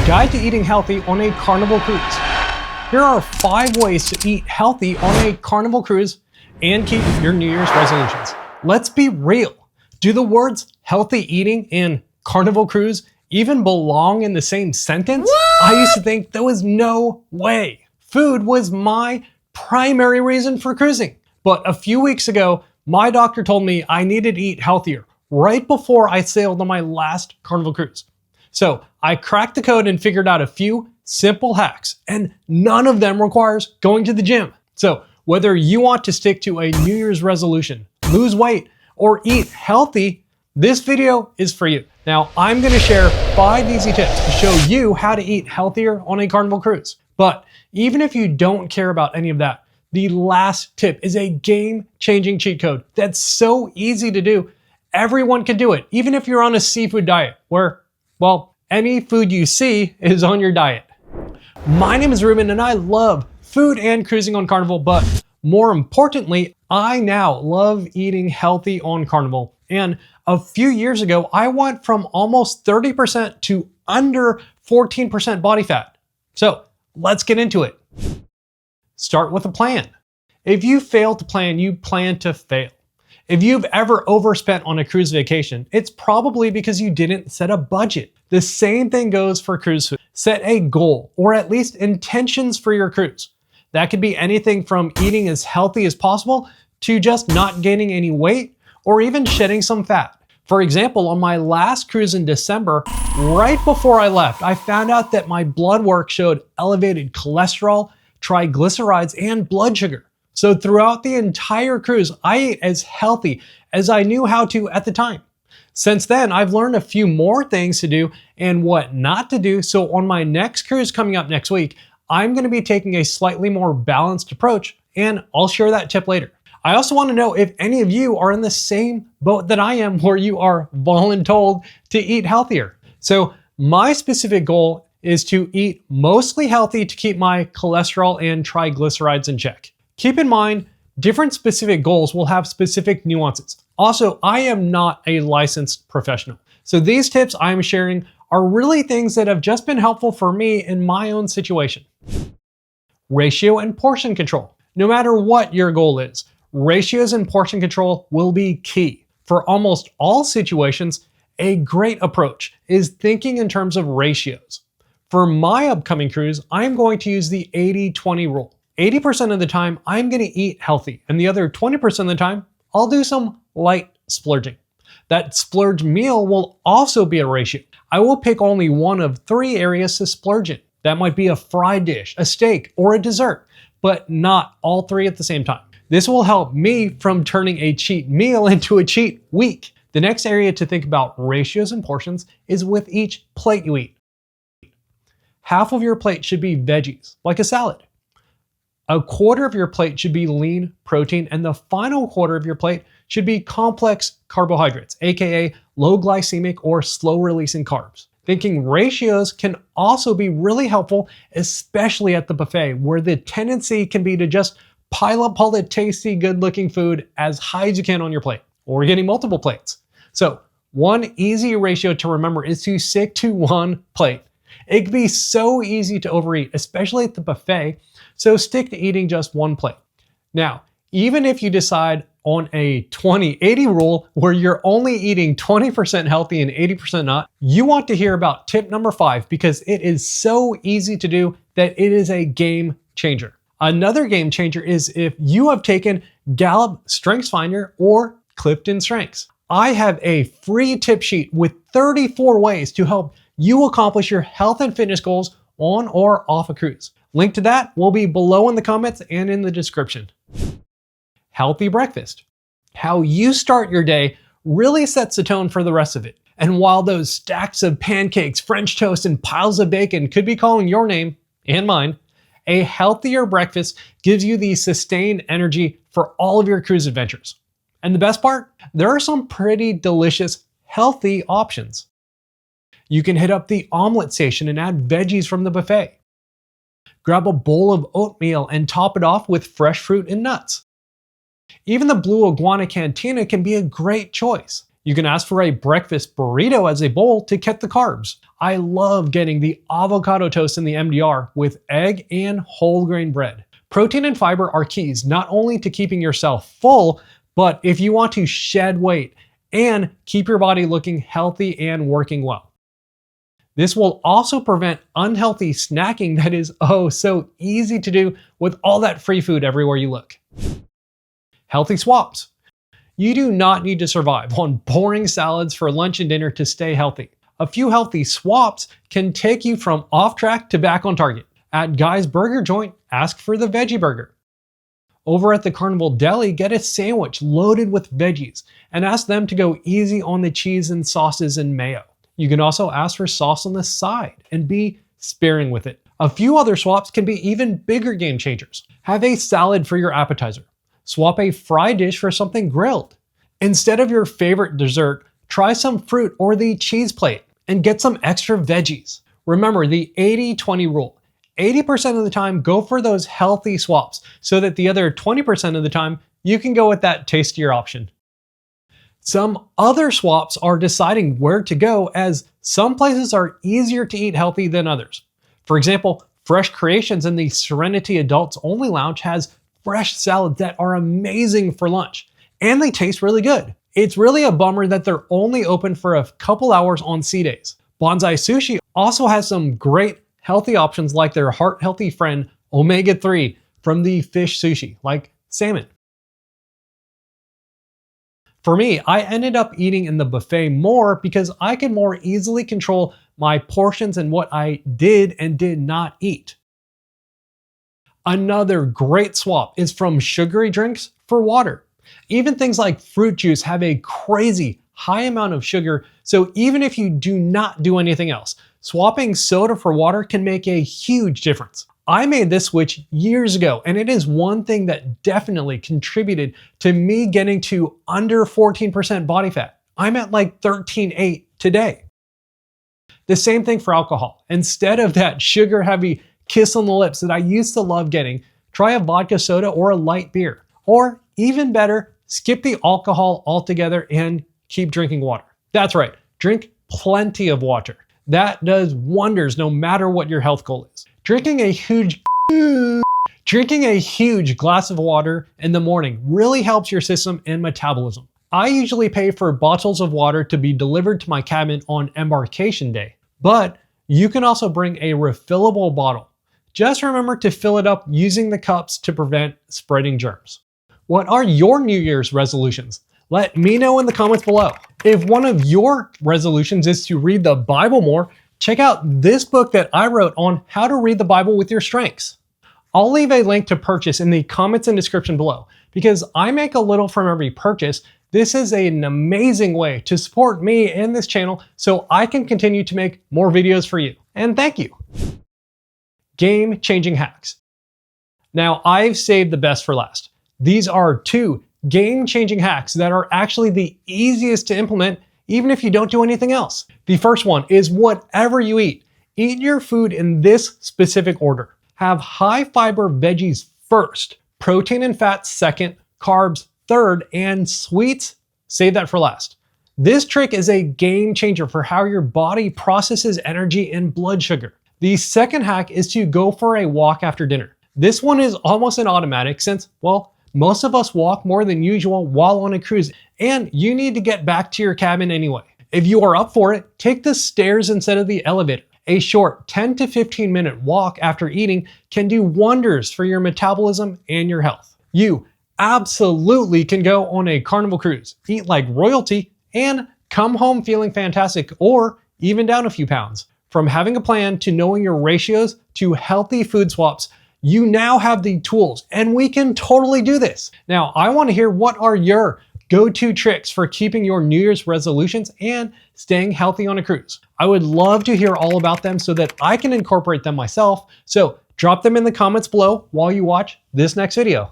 Guide to Eating Healthy on a Carnival Cruise. Here are 5 ways to eat healthy on a Carnival Cruise and keep your New Year's resolutions. Let's be real. Do the words healthy eating and Carnival Cruise even belong in the same sentence? What? I used to think there was no way. Food was my primary reason for cruising. But a few weeks ago, my doctor told me I needed to eat healthier right before I sailed on my last Carnival Cruise. So I cracked the code and figured out a few simple hacks, and none of them requires going to the gym. So whether you want to stick to a New Year's resolution, lose weight, or eat healthy, this video is for you. Now, I'm gonna share 5 easy tips to show you how to eat healthier on a Carnival Cruise. But even if you don't care about any of that, the last tip is a game-changing cheat code that's so easy to do. Everyone can do it, even if you're on a seafood diet where, well, any food you see is on your diet. My name is Ruben and I love food and cruising on Carnival, but more importantly, I now love eating healthy on Carnival. And a few years ago, I went from almost 30% to under 14% body fat. So let's get into it. Start with a plan. If you fail to plan, you plan to fail. If you've ever overspent on a cruise vacation, it's probably because you didn't set a budget. The same thing goes for cruise food. Set a goal, or at least intentions for your cruise. That could be anything from eating as healthy as possible to just not gaining any weight or even shedding some fat. For example, on my last cruise in December, right before I left, I found out that my blood work showed elevated cholesterol, triglycerides, and blood sugar. So throughout the entire cruise, I ate as healthy as I knew how to at the time. Since then, I've learned a few more things to do and what not to do. So on my next cruise coming up next week, I'm going to be taking a slightly more balanced approach, and I'll share that tip later. I also want to know if any of you are in the same boat that I am, where you are voluntold to eat healthier. So my specific goal is to eat mostly healthy to keep my cholesterol and triglycerides in check. Keep in mind, different specific goals will have specific nuances. Also, I am not a licensed professional. So these tips I'm sharing are really things that have just been helpful for me in my own situation. Ratio and portion control. No matter what your goal is, ratios and portion control will be key. For almost all situations, a great approach is thinking in terms of ratios. For my upcoming cruise, I'm going to use the 80-20 rule. 80% of the time, I'm gonna eat healthy, and the other 20% of the time, I'll do some light splurging. That splurge meal will also be a ratio. I will pick only one of 3 areas to splurge in. That might be a fried dish, a steak, or a dessert, but not all 3 at the same time. This will help me from turning a cheat meal into a cheat week. The next area to think about ratios and portions is with each plate you eat. Half of your plate should be veggies, like a salad. A quarter of your plate should be lean protein, and the final quarter of your plate should be complex carbohydrates, aka low glycemic or slow releasing carbs. Thinking ratios can also be really helpful, especially at the buffet, where the tendency can be to just pile up all the tasty, good looking food as high as you can on your plate, or getting multiple plates. So one easy ratio to remember is to stick to one plate. It can be so easy to overeat, especially at the buffet, so stick to eating just one plate. Now, even if you decide on a 20-80 rule where you're only eating 20% healthy and 80% not, you want to hear about tip number 5 because it is so easy to do that it is a game changer. Another game changer is if you have taken Gallup StrengthsFinder or Clifton Strengths. I have a free tip sheet with 34 ways to help you accomplish your health and fitness goals on or off a cruise. Link to that will be below in the comments and in the description. Healthy breakfast. How you start your day really sets the tone for the rest of it. And while those stacks of pancakes, French toast, and piles of bacon could be calling your name and mine, a healthier breakfast gives you the sustained energy for all of your cruise adventures. And the best part? There are some pretty delicious, healthy options. You can hit up the omelet station and add veggies from the buffet. Grab a bowl of oatmeal and top it off with fresh fruit and nuts. Even the Blue Iguana Cantina can be a great choice. You can ask for a breakfast burrito as a bowl to cut the carbs. I love getting the avocado toast in the MDR with egg and whole grain bread. Protein and fiber are keys not only to keeping yourself full, but if you want to shed weight and keep your body looking healthy and working well. This will also prevent unhealthy snacking that is oh so easy to do with all that free food everywhere you look. Healthy swaps. You do not need to survive on boring salads for lunch and dinner to stay healthy. A few healthy swaps can take you from off track to back on target. At Guy's Burger Joint, ask for the veggie burger. Over at the Carnival Deli, get a sandwich loaded with veggies and ask them to go easy on the cheese and sauces and mayo. You can also ask for sauce on the side and be sparing with it. A few other swaps can be even bigger game changers. Have a salad for your appetizer. Swap a fried dish for something grilled. Instead of your favorite dessert, try some fruit or the cheese plate and get some extra veggies. Remember the 80-20 rule. 80% of the time, go for those healthy swaps so that the other 20% of the time, you can go with that tastier option. Some other swaps are deciding where to go, as some places are easier to eat healthy than others. For example, Fresh Creations in the Serenity Adults Only Lounge has fresh salads that are amazing for lunch, and they taste really good. It's really a bummer that they're only open for a couple hours on C days. Bonsai Sushi also has some great healthy options like their heart-healthy friend omega-3 from the fish sushi, like salmon. For me, I ended up eating in the buffet more because I could more easily control my portions and what I did and did not eat. Another great swap is from sugary drinks for water. Even things like fruit juice have a crazy high amount of sugar, so even if you do not do anything else, swapping soda for water can make a huge difference. I made this switch years ago, and it is one thing that definitely contributed to me getting to under 14% body fat. I'm at like 13.8 today. The same thing for alcohol. Instead of that sugar-heavy kiss on the lips that I used to love getting, try a vodka soda or a light beer. Or even better, skip the alcohol altogether and keep drinking water. That's right, drink plenty of water. That does wonders no matter what your health goal is. Drinking a huge glass of water in the morning really helps your system and metabolism. I usually pay for bottles of water to be delivered to my cabin on embarkation day, but you can also bring a refillable bottle. Just remember to fill it up using the cups to prevent spreading germs. What are your New Year's resolutions? Let me know in the comments below. If one of your resolutions is to read the Bible more, check out this book that I wrote on how to read the Bible with your strengths. I'll leave a link to purchase in the comments and description below. Because I make a little from every purchase, this is an amazing way to support me and this channel so I can continue to make more videos for you. And thank you. Game-changing hacks. Now, I've saved the best for last. These are 2 game-changing hacks that are actually the easiest to implement even if you don't do anything else. The first one is whatever you eat, eat your food in this specific order. Have high fiber veggies first, protein and fats second, carbs third, and sweets, save that for last. This trick is a game changer for how your body processes energy and blood sugar. The second hack is to go for a walk after dinner. This one is almost an automatic since, well, most of us walk more than usual while on a cruise, and you need to get back to your cabin anyway. If you are up for it, take the stairs instead of the elevator. A short 10 to 15 minute walk after eating can do wonders for your metabolism and your health. You absolutely can go on a Carnival cruise, eat like royalty, and come home feeling fantastic or even down a few pounds. From having a plan to knowing your ratios to healthy food swaps, you now have the tools and we can totally do this. Now, I want to hear what are your go-to tricks for keeping your New Year's resolutions and staying healthy on a cruise. I would love to hear all about them so that I can incorporate them myself. So drop them in the comments below while you watch this next video.